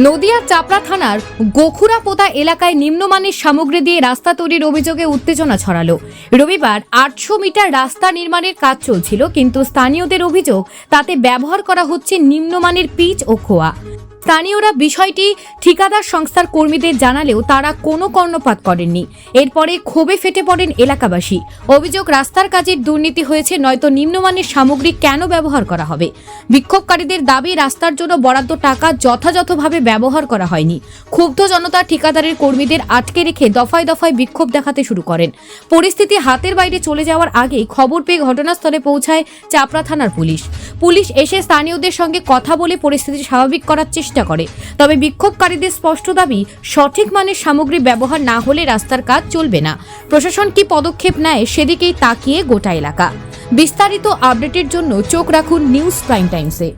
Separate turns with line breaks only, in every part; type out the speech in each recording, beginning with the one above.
নদিয়ার চাপড়া থানার গোখুরাপোতা এলাকায় নিম্নমানের সামগ্রী দিয়ে রাস্তা তৈরির অভিযোগে উত্তেজনা ছড়ালো। রবিবার 800 মিটার রাস্তা নির্মাণের কাজ চলছিল, কিন্তু স্থানীয়দের অভিযোগ তাতে ব্যবহার করা হচ্ছে নিম্নমানের পিচ ও খোয়া। স্থানীয়রা বিষয়টি ঠিকাদার সংস্থার কর্মীদের জানালেও তারা কোনো কর্ণপাত করেননি। এরপরে ক্ষোভে ফেটে পড়েন এলাকাবাসী। অভিযোগ, রাস্তার কাজের দুর্নীতি হয়েছে, নয়তো নিম্নমানের সামগ্রী কেন ব্যবহার করা হবে। বিক্ষোভকারীদের দাবি, রাস্তার জন্য বরাদ্দ টাকা যথাযথভাবে ব্যবহার করা হয়নি। ক্ষুব্ধ জনতা ঠিকাদারের কর্মীদের আটকে রেখে দফায় দফায় বিক্ষোভ দেখাতে শুরু করেন। পরিস্থিতি হাতের বাইরে চলে যাওয়ার আগেই খবর পেয়ে ঘটনাস্থলে পৌঁছায় চাপড়া থানার পুলিশ। পুলিশ এসে স্থানীয়দের সঙ্গে কথা বলে পরিস্থিতি স্বাভাবিক করার চেষ্টা করে। তবে বিক্ষোভকারীদের স্পষ্ট দাবি, সঠিক মানের সামগ্রী ব্যবহার না হলে রাস্তার কাজ চলবে না। প্রশাসন কি পদক্ষেপ নেয় সেদিকেই তাকিয়ে গোটা এলাকা। বিস্তারিত আপডেটের জন্য চোখ রাখুন নিউজ প্রাইম টাইমসে।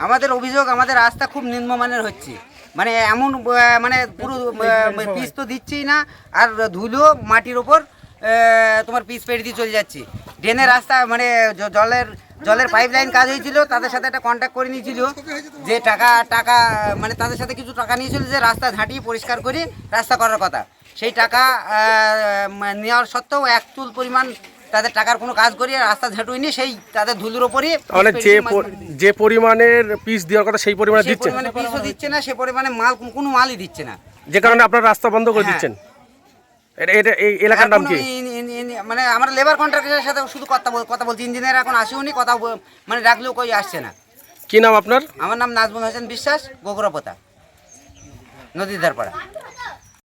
আমাদের অভিযোগ, আমাদের রাস্তা খুব নিম্নমানের হচ্ছে, মানে এমন মানে পুরো পিচ তো দিচ্ছেই না, আর ধুলো মাটির ওপর তোমার পিচ পেড়ে দিয়ে চলে যাচ্ছে। ড্রেনের রাস্তা মানে জলের পাইপ লাইন কাজ হয়েছিল, তাদের সাথে একটা কন্ট্যাক্ট করে নিয়েছিল যে টাকা মানে তাদের সাথে কিছু টাকা নিয়েছিল যে রাস্তা ঝাঁটিয়ে পরিষ্কার করে রাস্তা করার কথা। সেই টাকা নেওয়ার সত্ত্বেও এক চুল পরিমাণ তাদের টাকার কোনো কাজ করি রাস্তা ঝাঁটুইনি, সেই তাদের ধুলোর ওপরই
মানে যে পরিমাণের পিস দেওয়ার কথা সেই পরিমাণে দিচ্ছে না,
পিসও দিচ্ছে না, সে পরিমাণে মাল কোনো মালই দিচ্ছে না,
যে কারণে আপনারা রাস্তা বন্ধ করে দিচ্ছেন। এটা এই এলাকার নাম কি?
মানে আমরা লেবার কন্ট্রাক্টরের সাথে শুধু কথা বলছি, ইঞ্জিনিয়ার এখন আসেওনি, কথা মানে ডাকলেও কই আসছে না।
কি নাম আপনার?
আমার নাম নাজমুল হোসেন বিশ্বাস, গোখুরাপোতা, নদীর ধারপাড়া।